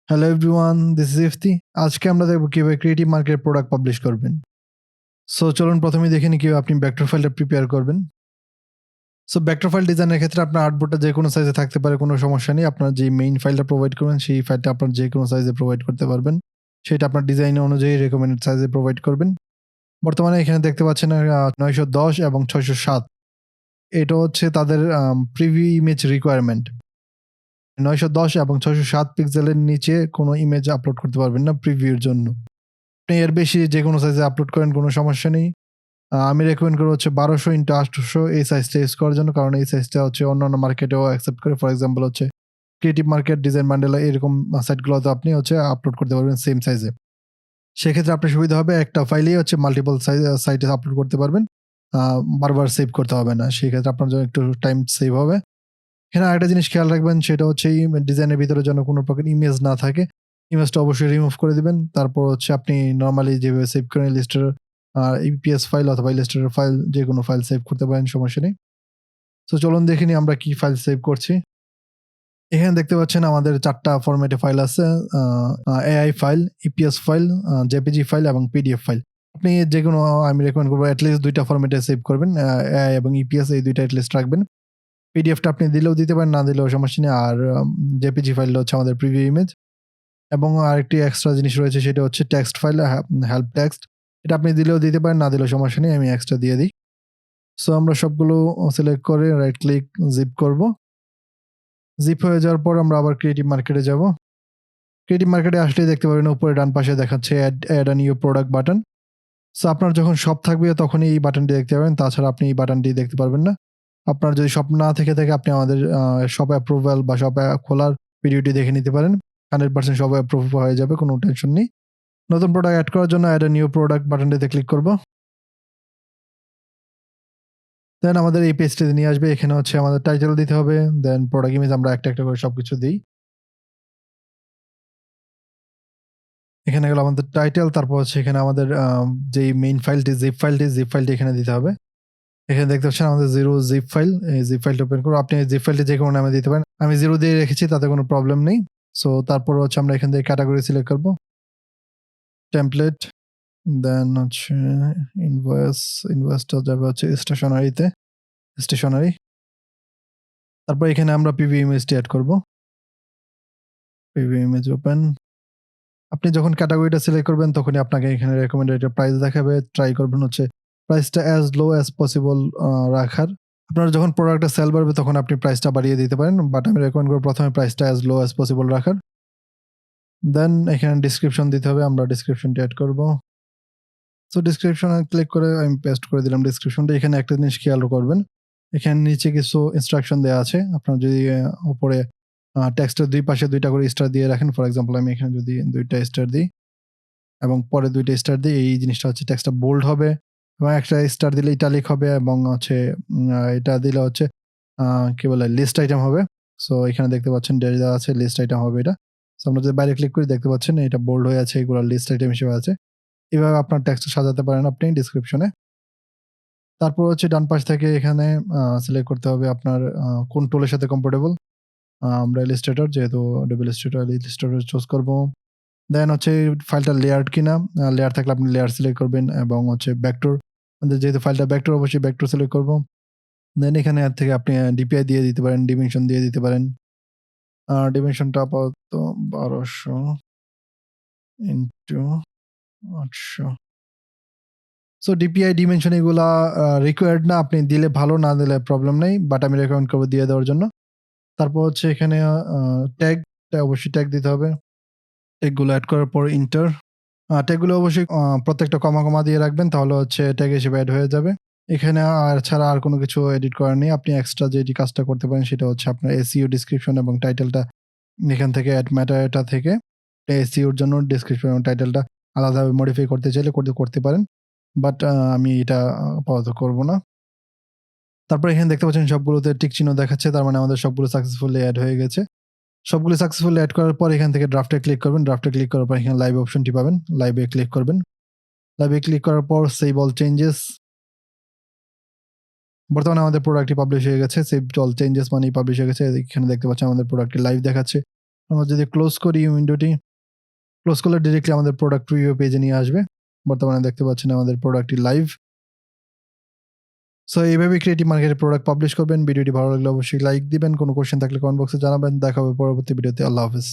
Hello everyone, this is Ifti. আজকে আমরা দেখব কিভাবে ক্রিয়েটিভ মার্কেট প্রোডাক্ট পাবলিশ করবেন। সো চলুন প্রথমে দেখে নিই কিভাবে আপনি ভেক্টর ফাইলটা প্রিপেয়ার করবেন। সো ভেক্টর ফাইল ডিজাইনের ক্ষেত্রে আপনার আর্টবোর্ডটা যে কোনো সাইজে থাকতে পারে, কোনো সমস্যা নেই। আপনার যে মেইন ফাইলটা প্রোভাইড করবেন সেই ফাইলটা আপনার যে কোনো সাইজে প্রোভাইড করতে পারবেন। সেটা আপনার ডিজাইন অনুযায়ী রেকমেন্ডেড সাইজে প্রোভাইড করবেন। বর্তমানে এখানে দেখতে পাচ্ছেন 910 এবং 607 এটা হচ্ছে তাদের প্রিভিউ ইমেজ রিকোয়ারমেন্ট। 910 এবং 607 পিক্সেলের নিচে কোনো ইমেজ আপলোড করতে পারবেন না প্রিভিউর জন্য। আপনি এর বেশি যে কোনো সাইজে আপলোড করেন, কোনো সমস্যা নেই। আমি রেকমেন্ড করব হচ্ছে 1200x800 এই সাইজটা ইউজ করার জন্য। কারণ এই সাইজটা হচ্ছে অন্যান্য মার্কেটেও অ্যাকসেপ্ট করে। ফর এক্সাম্পল হচ্ছে ক্রিয়েটিভ মার্কেট, ডিজাইন বান্ডেল এরকম সাইটগুলোতে আপনি হচ্ছে আপলোড করতে পারবেন সেম সাইজে। সেক্ষেত্রে আপনার সুবিধা হবে একটা ফাইলেই হচ্ছে মাল্টিপল সাইটে আপলোড করতে পারবেন। বারবার সেভ করতে হবে না। সেক্ষেত্রে আপনার জন্য একটু টাইম সেভ হবে। এখানে আরেকটা জিনিস খেয়াল রাখবেন, সেটা হচ্ছে এই ডিজাইনের ভিতরে যেন কোনো প্রকার ইমেজ না থাকে। ইমেজটা অবশ্যই রিমুভ করে দিবেন। তারপর হচ্ছে আপনি নরমালি যেভাবে সেভ করেন ইলাস্ট্রেটর ইপিএস ফাইল অথবা ইলাস্ট্রেটর ফাইল, যেকোনো ফাইল সেভ করতে পারেন, সমস্যা নেই। সো চলুন দেখে নিই আমরা কি ফাইল সেভ করছি। এখানে দেখতে পাচ্ছেন আমাদের ৪ টা ফরম্যাটে ফাইল আছে। AI file, EPS file, JPG file এবং পিডিএফ ফাইল। আপনি যেকোনো, আমি রেকমেন্ড করব এটলিস্ট ২ টা ফরম্যাটে সেভ করবেন। এআই এবং ইপিএস এই ২ টা এটলিস্ট রাখবেন। পিডিএফটা আপনি দিলেও দিতে পারেন, না দিলেও সমস্যা নেই। আর জেপিজি ফাইলটা হচ্ছে আমাদের প্রিভিউ ইমেজ। এবং আরেকটি এক্সট্রা জিনিস রয়েছে, সেটা হচ্ছে টেক্সট ফাইল, হেল্প টেক্সট। এটা আপনি দিলেও দিতে পারেন, না দিলেও সমস্যা নেই, আমি এক্সট্রা দিয়ে দিই। সো আমরা সবগুলো সিলেক্ট করে রাইট ক্লিক জিপ করব। জিপ হয়ে যাওয়ার পর আমরা আবার ক্রিয়েটিভ মার্কেটে যাব। ক্রিয়েটিভ মার্কেটে আসলেই দেখতে পাবেন উপরে ডান পাশে দেখাচ্ছে add a new product button. So আপনার যখন শপ থাকবে তখনই এই বাটনটি দেখতে পাবেন, তাছাড়া আপনি এই বাটনটি দেখতে পারবেন না। আপনার যদি শপ না থেকে থাকে, আপনি আমাদের শপ অ্যাপ্রুভাল বা শপ খোলার ভিডিওটি দেখে নিতে পারেন। 100% শপ অ্যাপ্রুভ হয়ে যাবে, কোনো টেনশন নেই। নতুন প্রোডাক্ট এড করার জন্য অ্যাড আ নিউ প্রোডাক্ট বাটনটিতে ক্লিক করব। দেন আমাদের এই পেজটিতে নিয়ে আসবে। এখানে হচ্ছে আমাদের টাইটেল দিতে হবে। দেন প্রোডাক্ট ইমেজ আমরা একটা করে সবকিছু দিই। এখানে গেল আমাদের টাইটেল। তারপর হচ্ছে এখানে আমাদের যেই মেইন ফাইলটি, জিপ ফাইলটি এখানে দিতে হবে। এখানে দেখতে পাচ্ছেন আমাদের 0 জিপ ফাইল। এই জিপ ফাইলটা ওপেন করব। আপনি জিপ ফাইলটি যে কোনো নামে দিতে পারেন। আমি 0 দিয়ে রেখেছি, তাতে কোনো প্রবলেম নেই। সো তারপর হচ্ছে আমরা এখান থেকে ক্যাটেগরি সিলেক্ট করব। টেমপ্লেট, দেন হচ্ছে ইনভয়েসটা যাবে হচ্ছে স্টেশনারি। তারপর এখানে আমরা পিভি ইমেজটি এড করব। PV image open. আপনি যখন ক্যাটেগরিটা সিলেক্ট করবেন তখনই আপনাকে এখানে রেকমেন্ডেড প্রাইস দেখাবে। ট্রাই করবেন হচ্ছে প্রাইসটা অ্যাজ লো অ্যাজ পসিবল রাখার। আপনার যখন প্রোডাক্টটা সেল বাড়বে তখন আপনি প্রাইসটা বাড়িয়ে দিতে পারেন। বাট আমি রেকমেন্ড করব প্রথমে প্রাইসটা অ্যাজ লো অ্যাজ পসিবল রাখার। দেন এখানে ডেসক্রিপশন দিতে হবে। আমরা ডেসক্রিপশনটি এড করব। সো ডেসক্রিপশনে ক্লিক করে আমি পেস্ট করে দিলাম ডেসক্রিপশনটা। এখানে একটা জিনিস খেয়াল করবেন। এখানে নিচে কিছু ইনস্ট্রাকশন দেয়া আছে। আপনার যদি উপরে টেক্সটের ২ পাশে ২ টা করে স্টার দিয়ে রাখেন। ফর এক্সাম্পল আমি এখানে যদি ২ টা স্টার দিই এবং পরে ২ টা স্টার দিই, এই জিনিসটা হচ্ছে টেক্সটটা বোল্ড হবে এবং একটা স্টার দিলে ইটালিক হবে এবং হচ্ছে এটা দিলে হচ্ছে কি বলে লিস্ট আইটেম হবে। সো এখানে দেখতে পাচ্ছেন ড্যাশ দেওয়া আছে, লিস্ট আইটেম হবে এটা। সো আমরা যদি বাইরে ক্লিক করি দেখতে পাচ্ছেন এটা বোল্ড হয়ে আছে, এগুলো লিস্ট আইটেম হিসেবে আছে। এভাবে আপনার টেক্সট সাজাতে পারেন আপনি ডেসক্রিপশনে। তারপর হচ্ছে ডান পাশ থেকে এখানে সিলেক্ট করতে হবে আপনার কোন টুলের সাথে কমফোর্টেবল। আমরা ইলাস্ট্রেটর, যেহেতু Adobe ইলাস্ট্রেটর চুজ করব। দেন হচ্ছে ফাইলটা লেয়ার্ড কিনা, লেয়ার থাকলে আপনি লেয়ার সিলেক্ট করবেন এবং হচ্ছে ভেক্টর, যেহেতু ফাইলটা ভেক্টর অবশ্যই ভেক্টর সিলেক্ট করব। দেন এখানে থেকে আপনি ডিপিআই দিয়ে দিতে পারেন, ডিমেনশন দিয়ে দিতে পারেন। ডিমেনশনটা আপাতত 1200 ইনটু 800। সো ডিপিআই ডিমেনশন এগুলা রিকোয়ার্ড না, আপনি দিলে ভালো, না দিলে প্রবলেম নেই। বাট আমি রেকমেন্ড করব দিয়ে দেওয়ার জন্য। তারপর হচ্ছে এখানে ট্যাগটা অবশ্যই ট্যাগ দিতে হবে। ট্যাগগুলো এড করার পর ইন্টার। ট্যাগগুলো অবশ্যই প্রত্যেকটা কমা দিয়ে রাখবেন, তাহলে হচ্ছে ট্যাগ হিসেবে এড হয়ে যাবে। এখানে আর ছাড়া আর কোনো কিছু এডিট করার নেই। আপনি এক্সট্রা যেটি কাজটা করতে পারেন সেটা হচ্ছে আপনার এসইও ডেসক্রিপশন এবং টাইটেলটা এখান থেকে অ্যাড মেটাডাটা থেকে এসইওর জন্য ডেসক্রিপশন এবং টাইটেলটা আলাদাভাবে মডিফাই করতে চাইলে করতে পারেন। বাট আমি এটা আপাতত করব না। তারপর এখানে দেখতে পাচ্ছেন সবগুলোতে টিক চিহ্ন দেখাচ্ছে, তার মানে আমাদের সবগুলো সাকসেসফুলি এড হয়ে গেছে। সবগুলো সাকসেসফুলি এড করার পর এখান থেকে ড্রাফটে ক্লিক করবেন। ড্রাফটে ক্লিক করার পর এখানে লাইভ অপশনটি পাবেন। লাইভে ক্লিক করবেন। লাইভে ক্লিক করার পর সেভ অল চেঞ্জেস। বর্তমানে আমাদের প্রোডাক্টটি পাবলিশ হয়ে গেছে। সেভ অল চেঞ্জেস মানেই পাবলিশ হয়ে গেছে। এখানে দেখতে পাচ্ছেন আমাদের প্রোডাক্টটি লাইভ দেখাচ্ছে। আমরা যদি ক্লোজ করি উইন্ডোটি, ক্লোজ করলে ডিরেক্টলি আমাদের প্রোডাক্ট প্রিভিউ পেজে নিয়ে আসবে। বর্তমানে দেখতে পাচ্ছেন আমাদের প্রোডাক্টটি লাইভ। সো এইভাবে ক্রিয়েটিভ মার্কেটে প্রোডাক্ট পাবলিশ করবেন। ভিডিওটি ভালো লাগলে অবশ্যই লাইক দিবেন। কোনো কোয়েশ্চেন থাকলে কমেন্ট বক্সে জানাবেন। দেখা হবে পরবর্তী ভিডিওতে। আল্লাহ হাফেজ।